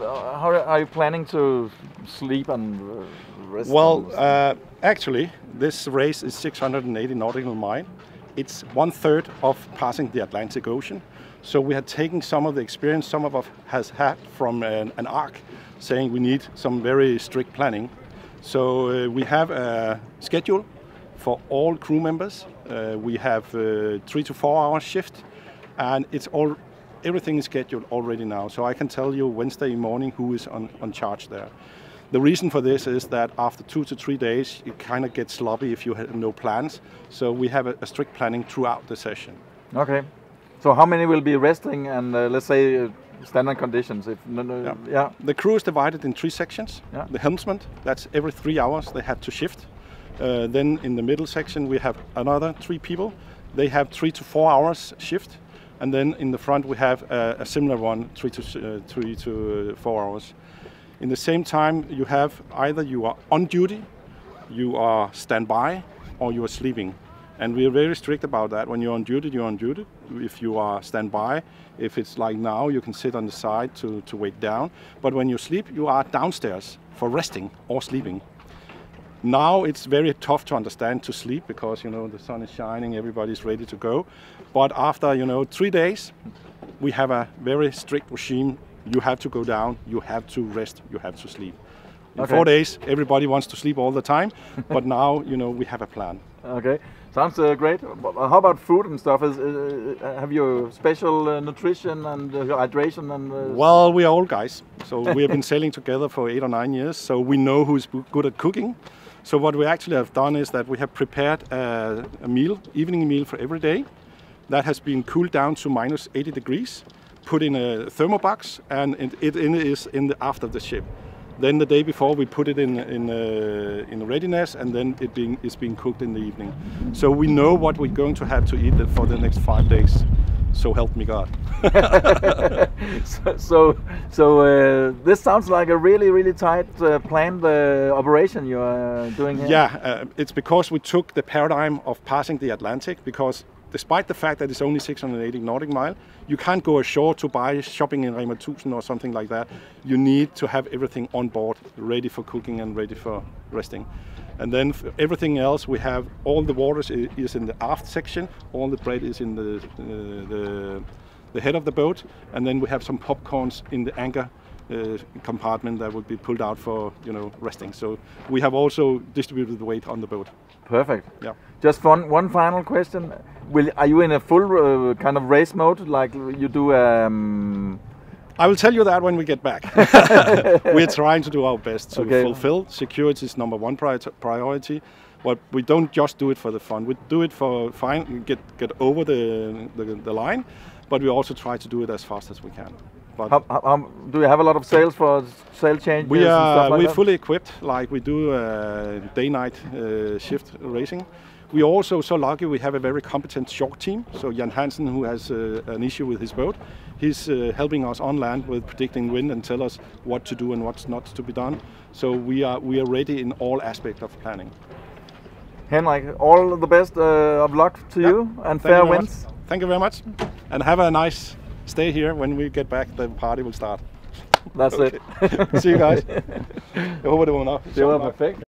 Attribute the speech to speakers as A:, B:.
A: how are you planning to sleep and rest?
B: Well, actually, this race is 680 nautical miles. It's 1/3 of passing the Atlantic Ocean. So we had taken some of the experience some of us has had from an ARC, saying we need some very strict planning. So we have a schedule for all crew members. We have 3 to 4 hour shift, and everything is scheduled already now. So I can tell you Wednesday morning who is on charge there. The reason for this is that after 2 to 3 days, it kind of gets sloppy if you have no plans. So we have a strict planning throughout the session.
A: Okay. So how many will be resting and let's say standard conditions?
B: Yeah. The crew is divided in 3 sections.
A: Yeah.
B: The helmsman, that's every 3 hours they have to shift. Then in the middle section we have another 3 people. They have 3 to 4 hours shift. And then in the front we have a similar one, 3 to 4 hours. In the same time you have either you are on duty, you are standby, or you are sleeping. And we are very strict about that. When you're on duty, you're on duty. If you are standby, if it's like now, you can sit on the side to wait down. But when you sleep, you are downstairs for resting or sleeping. Now it's very tough to understand to sleep because, the sun is shining, everybody's ready to go. But after, 3 days, we have a very strict regime. You have to go down, you have to rest, you have to sleep. In 4 days, everybody wants to sleep all the time, but now, we have a plan.
A: Okay, sounds great. How about food and stuff? Have you special nutrition and hydration?
B: Well, we are old guys, so we have been sailing together for 8 or 9 years, so we know who's good at cooking. So what we actually have done is that we have prepared a meal, evening meal for every day. That has been cooled down to minus 80 degrees, put in a thermobox, and it is aft of the ship. Then the day before we put it in readiness, and then it's being cooked in the evening. So we know what we're going to have to eat for the next 5 days. So help me God.
A: so this sounds like a really tight planned operation you are doing here.
B: Yeah, it's because we took the paradigm of passing the Atlantic, because despite the fact that it's only 680 nautical miles, you can't go ashore to buy shopping in Rema 1000 or something like that. You need to have everything on board, ready for cooking and ready for resting. And then everything else, we have all the waters is in the aft section, all the bread is in the head of the boat, and then we have some popcorns in the anchor compartment that will be pulled out for resting. So we have also distributed the weight on the boat.
A: Perfect.
B: Yeah.
A: Just one final question. Are you in a full kind of race mode like you do?
B: I will tell you that when we get back. We're trying to do our best to fulfill. Security is number 1 priority. But we don't just do it for the fun. We do it for get over the line, but we also try to do it as fast as we can. But
A: do you have a lot of sails for sail changes?
B: We're fully equipped. Like we do day-night shift racing. We are also so lucky we have a very competent shore team. So Jan Hansen, who has an issue with his boat, he's helping us on land with predicting wind and tell us what to do and what's not to be done. So we are ready in all aspects of planning.
A: Henrik, all the best of luck to you and fair winds.
B: Thank you very much, and have a nice stay here. When we get back, the party will start.
A: That's it.
B: See you guys. Jeg håber, det var nok.
A: Det var perfekt.